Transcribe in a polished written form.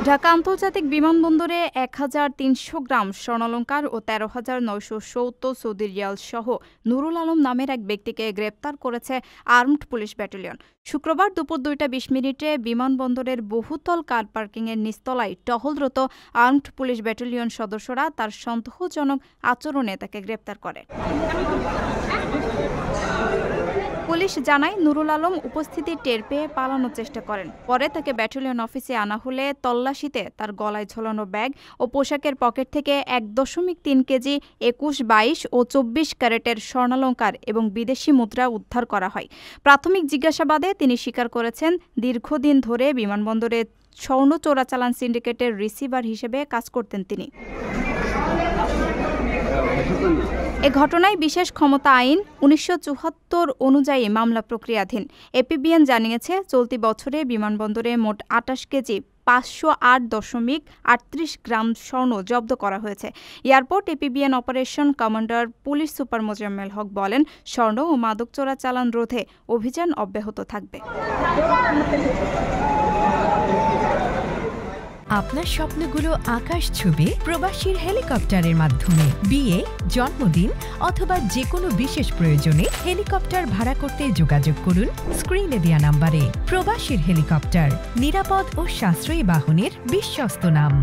ঢাকা আন্তর্জাতিক বিমানবন্দরে ১৩০০ গ্রাম স্বর্ণালংকার ও ১৩,৯৭০ Saudi Real সহ নুরুল আলম নামের এক ব্যক্তিকে গ্রেপ্তার করেছে আর্মড পুলিশ ব্যাটালিয়ন। শুক্রবার দুপুর ২টা ২০ মিনিটে বিমানবন্দরের বহুতল কার পার্কিংয়ের নিচতলায় টহলরত আর্মড পুলিশ ব্যাটালিয়ন সদস্যরা তার সন্দেহজনক আচরণে তাকে গ্রেপ্তার করে। পুলিশ জানায়, নুরুল আলম উপস্থিতি টের পেয়ে পালানোর চেষ্টা করেন। পরে তাকে ব্যাটালিয়ন অফিসে আনা হলে তল্লাশিতে তার গলায় ঝোলানো ব্যাগ ও পোশাকের পকেট থেকে ১.৩ কেজি ২১, ২২ ও ২৪ ক্যারেটের স্বর্ণালংকার এবং বিদেশি মুদ্রা উদ্ধার করা হয়। প্রাথমিক জিজ্ঞাসাবাদে তিনি স্বীকার করেছেন, দীর্ঘদিন ধরে বিমানবন্দরে স্বর্ণ চোরাচালান সিন্ডিকেটের রিসিভার হিসেবে কাজ করতেন তিনি। এ ঘটনায় বিশেষ ক্ষমতা আইন ১৯৭৪ অনুযায়ী মামলা প্রক্রিয়াধীন। এপিবিএন জানিয়েছে, চলতি বছরে বিমানবন্দরে মোট ২৮ কেজি ৫০৮.৩৮ গ্রাম স্বর্ণ জব্দ করা হয়েছে। Airport APBN operation commander police super Mozammel Haque বলেন, স্বর্ণ ও মাদক চোরাচালান রোধে অভিযান অব্যাহত থাকবে। আপনার স্বপ্নগুলো আকাশ ছুবে প্রবাসীর হেলিকপ্টারের মাধ্যমে। বিয়ে, জন্মদিন অথবা যে কোনো বিশেষ প্রয়োজনে হেলিকপ্টার ভাড়া করতে যোগাযোগ করুন স্ক্রিনে দেয়া নাম্বারে। প্রবাসীর হেলিকপ্টার, নিরাপদ ও সাশ্রয়ী বাহনের বিশ্বস্ত নাম।